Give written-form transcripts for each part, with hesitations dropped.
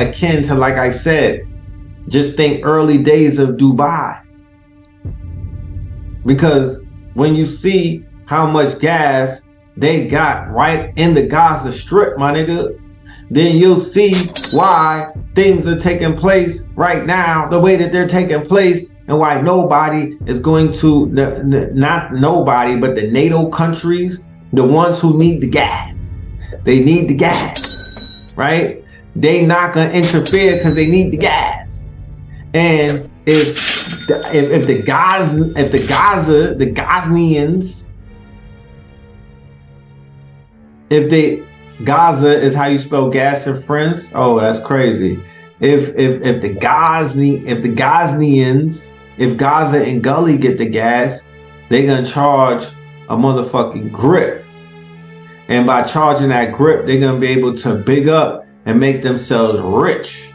akin to, like I said, just think early days of Dubai. Because when you see how much gas they got right in the Gaza Strip, my nigga, then you'll see why things are taking place right now the way that they're taking place, and why nobody is going to, not nobody, but the NATO countries, the ones who need the gas. They need the gas, right? They not gonna interfere because they need the gas. And if the Gazanians, Gaza is how you spell gas in French. Oh, that's crazy. If Gaza and Gully get the gas, they gonna charge a motherfucking grip. And by charging that grip, they're gonna be able to big up and make themselves rich.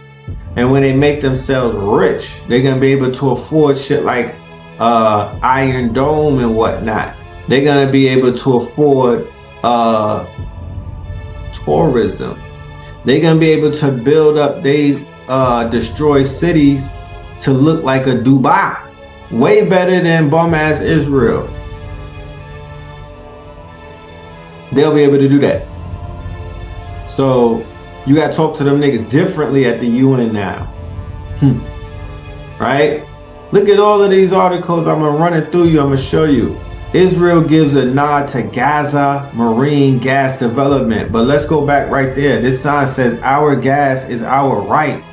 And when they make themselves rich, they're gonna be able to afford shit like Iron Dome and whatnot. They're gonna be able to afford tourism. They're gonna be able to build up destroy cities to look like a Dubai. Way better than bum ass Israel. They'll be able to do that. So you gotta talk to them niggas differently at the UN now. Right? Look at all of these articles. I'm gonna run it through you. I'm gonna show you. Israel gives a nod to Gaza marine gas development. But let's go back right there. This sign says, "Our gas is our right."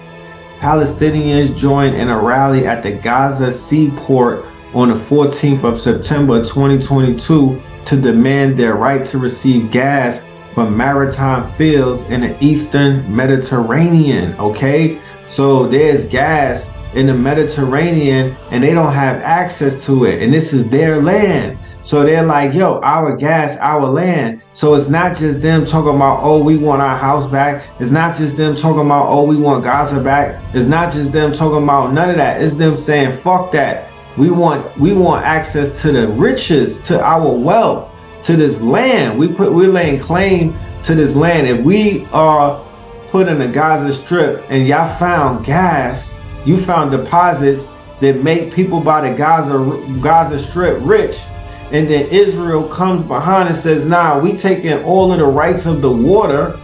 Palestinians joined in a rally at the Gaza seaport on the 14th of September 2022 to demand their right to receive gas from maritime fields in the Eastern Mediterranean. Okay, so there's gas in the Mediterranean and they don't have access to it, and this is their land. So they're like, yo, our gas, our land. So it's not just them talking about, oh, we want our house back. It's not just them talking about, oh, we want Gaza back. It's not just them talking about none of that. It's them saying, fuck that. We want access to the riches, to our wealth, to this land. We're laying claim to this land. If we are put in the Gaza Strip and y'all found gas, you found deposits that make people by the Gaza Strip rich, and then Israel comes behind and says, nah, we taking all of the rights of the water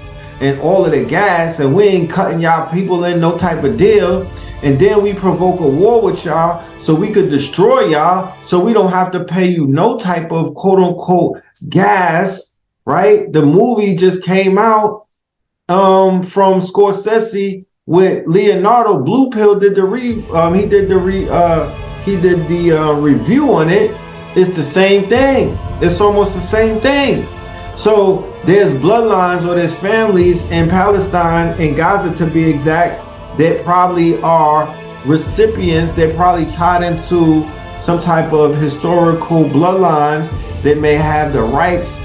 and all of the gas, and we ain't cutting y'all people in no type of deal, and then we provoke a war with y'all so we could destroy y'all, so we don't have to pay you no type of quote unquote gas, right? The movie just came out from Scorsese with Leonardo. Blue Pill did the review on it. It's the same thing. It's almost the same thing. So there's bloodlines, or there's families in Palestine, in Gaza to be exact, that probably are recipients, they're probably tied into some type of historical bloodlines that may have the rights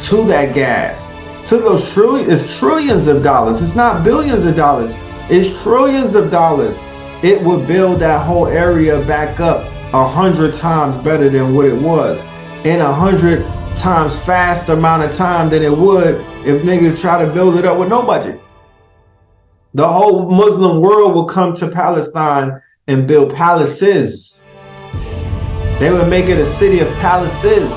to that gas. So those trillions of dollars. It's not billions of dollars. It's trillions of dollars. It would build that whole area back up 100 times better than what it was, in 100 times faster amount of time than it would if niggas try to build it up with no budget. The whole Muslim world will come to Palestine and build palaces. They would make it a city of palaces.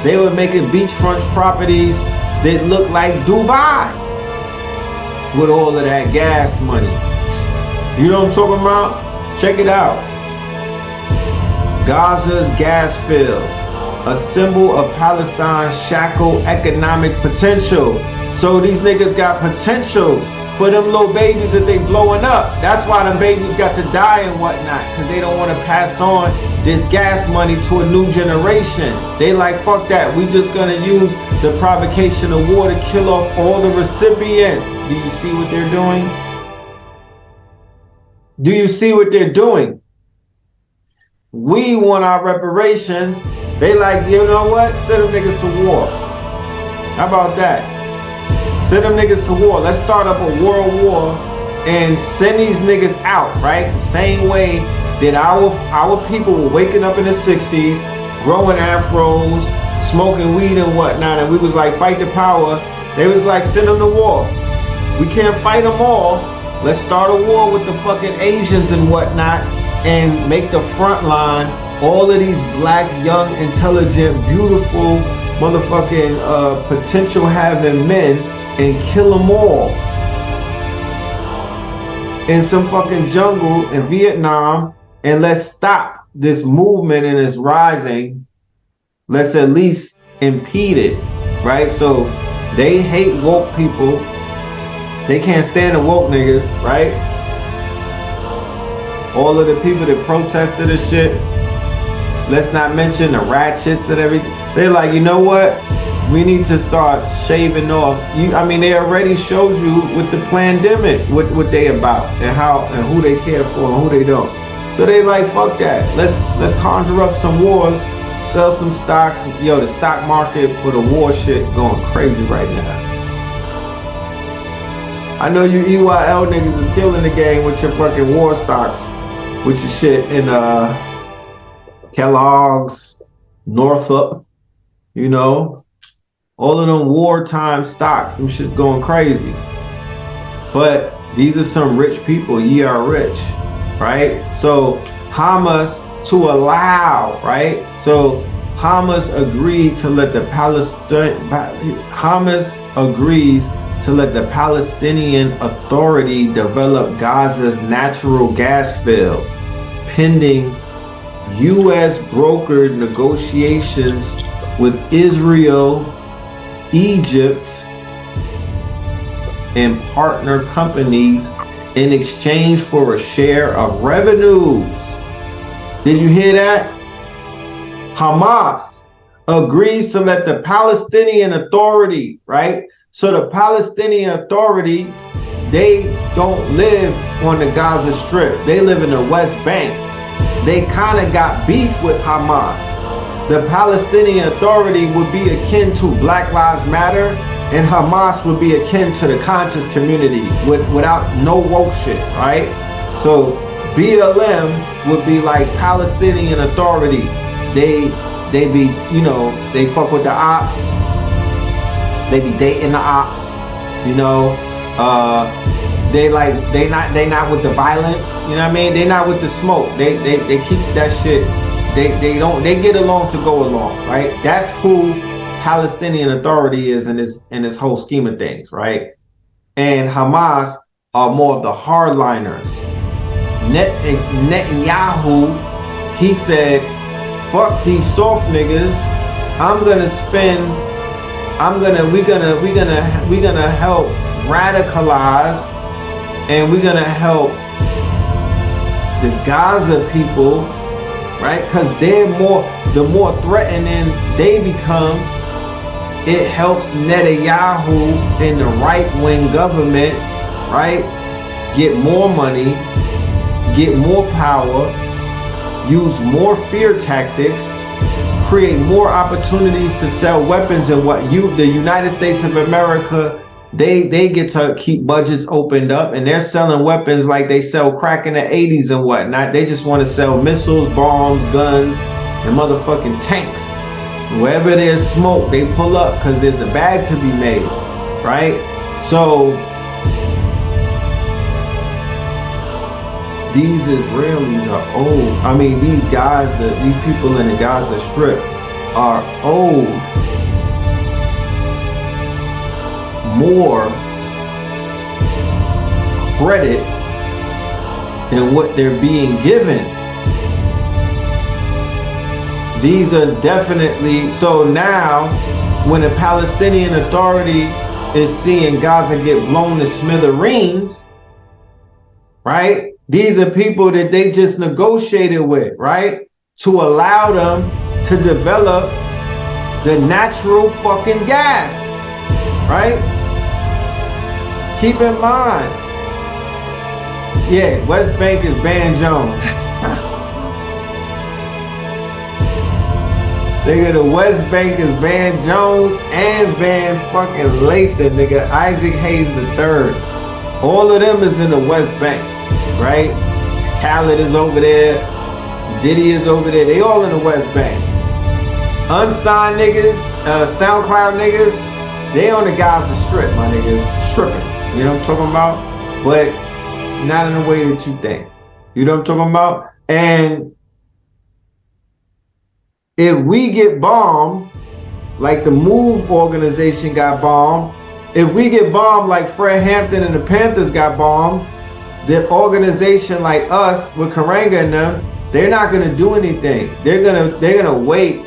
They would make it beachfront properties that look like Dubai with all of that gas money. You know what I'm talking about? Check it out. Gaza's gas fields, a symbol of Palestine's shackled economic potential. So these niggas got potential for them little babies that they blowing up. That's why them babies got to die and whatnot, because they don't want to pass on this gas money to a new generation. They like, fuck that. We just gonna use the provocation of war to kill off all the recipients. Do you see what they're doing? Do you see what they're doing? We want our reparations. They like, you know what? Send them niggas to war. How about that? Send them niggas to war. Let's start up a world war and send these niggas out, right? The same way that our people were waking up in the 60s, growing afros, smoking weed and whatnot, and we was like, fight the power. They was like, send them to war. We can't fight them all. Let's start a war with the fucking Asians and whatnot and make the front line all of these black, young, intelligent, beautiful, motherfucking potential having men and kill them all in some fucking jungle in Vietnam, and let's stop this movement and its rising. Let's at least impede it, right? So they hate woke people. They can't stand the woke niggas, right? All of the people that protested this shit. Let's not mention the ratchets and everything. They're like, you know what? We need to start shaving off. I mean, they already showed you with the pandemic what they about and how and who they care for and who they don't. So they like, fuck that. Let's conjure up some wars, sell some stocks. Yo, the stock market for the war shit going crazy right now. I know you EYL niggas is killing the game with your fucking war stocks, with your shit in Kellogg's, Northup, you know, all of them wartime stocks, some shit going crazy. But these are some rich people. Ye are rich, right? So Hamas to allow, right? So Hamas agreed to let the Palestinian Authority develop Gaza's natural gas field, pending U.S. brokered negotiations with Israel, Egypt, and partner companies in exchange for a share of revenues. Did you hear that? Hamas agrees to let the Palestinian Authority, right? So the Palestinian Authority, they don't live on the Gaza Strip. They live in the West Bank. They kind of got beef with Hamas. The Palestinian Authority would be akin to Black Lives Matter, and Hamas would be akin to the conscious community without no woke shit, right? So BLM would be like Palestinian Authority. They be, you know, they fuck with the ops. They be dating the ops, you know. They not with the violence, you know what I mean? They not with the smoke. They keep that shit. They get along to go along, right? That's who Palestinian Authority is in this whole scheme of things, right? And Hamas are more of the hardliners. Netanyahu, he said, fuck these soft niggas. We're gonna help radicalize, and we're gonna help the Gaza people, right? Because the more threatening they become, it helps Netanyahu and the right-wing government, right, get more money, get more power, use more fear tactics, create more opportunities to sell weapons, and the United States of America, they get to keep budgets opened up, and they're selling weapons like they sell crack in the 80s and whatnot. They just want to sell missiles, bombs, guns, and motherfucking tanks. Wherever there's smoke, they pull up because there's a bag to be made, right? So these Israelis are old. I mean, these people in the Gaza Strip are owed more credit than what they're being given. These are definitely, so now when the Palestinian Authority is seeing Gaza get blown to smithereens, right? These are people that they just negotiated with, right? To allow them to develop the natural fucking gas, right? Keep in mind, yeah, West Bank is Van Jones. Nigga, the West Bank is Van Jones and Van fucking Lathan, nigga, Isaac Hayes III. All of them is in the West Bank, right? Khaled is over there. Diddy is over there. They all in the West Bank. Unsigned niggas, SoundCloud niggas, they on the Gaza Strip, my niggas, stripping. You know what I'm talking about? But not in the way that you think. You know what I'm talking about? And if we get bombed, like the MOVE organization got bombed, if we get bombed like Fred Hampton and the Panthers got bombed, the organization like us with Karanga and them, they're not gonna do anything. They're gonna wait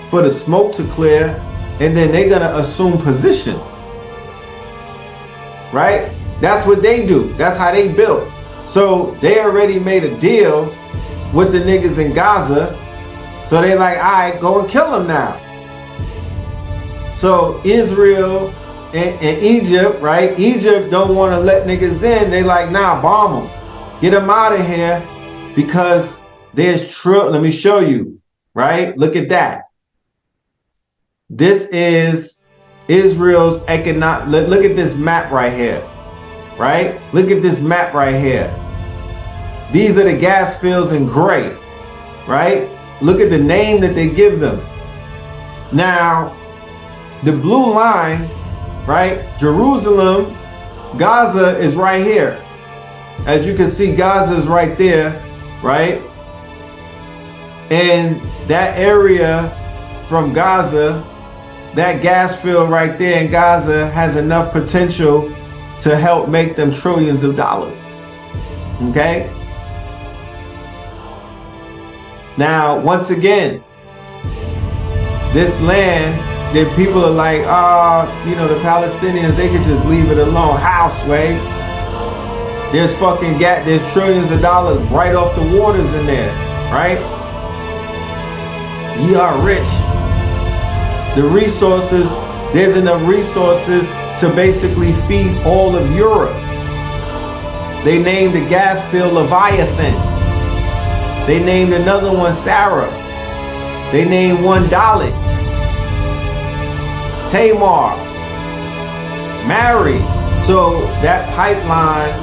for the smoke to clear, and then they're gonna assume position. Right? That's what they do. That's how they built. So they already made a deal with the niggas in Gaza. So they like, all right, go and kill them now. So Israel and Egypt, right? Egypt don't want to let niggas in. They like, nah, bomb them. Get them out of here because there's let me show you, right? Look at that. This is Israel's economic. Look at this map right here, right? Look at this map right here. These are the gas fields in gray, right? Look at the name that they give them. Now, the blue line, right? Jerusalem, Gaza is right here. As you can see, Gaza is right there, right? And that area from Gaza, that gas field right there in Gaza has enough potential to help make them trillions of dollars. Okay? Now, once again, this land, that people are like, you know, the Palestinians, they could just leave it alone. How, Sway? There's there's trillions of dollars right off the waters in there, right? Ye are rich. The resources, there's enough resources to basically feed all of Europe. They named the gas field Leviathan. They named another one Sarah. They named one Dalit, Tamar, Mary. So that pipeline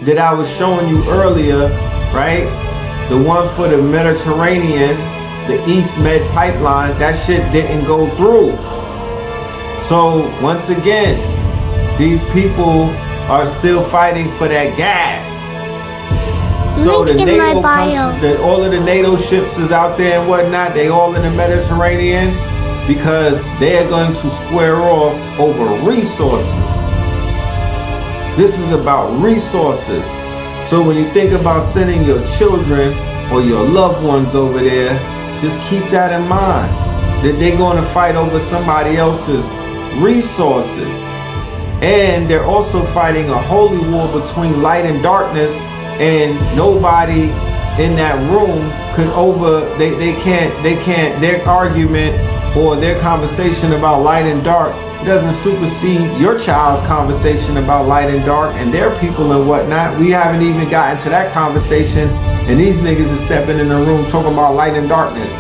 that I was showing you earlier, right? The one for the Mediterranean, the East Med pipeline, that shit didn't go through. So once again, these people are still fighting for that gas. So the NATO countries, all of the NATO ships is out there and whatnot, they all in the Mediterranean because they are going to square off over resources. This is about resources. So when you think about sending your children or your loved ones over there, just keep that in mind, that they're going to fight over somebody else's resources. And they're also fighting a holy war between light and darkness, and nobody in that room could they can't, their argument or their conversation about light and dark doesn't supersede your child's conversation about light and dark and their people and whatnot. We haven't even gotten to that conversation, and these niggas are stepping in the room talking about light and darkness.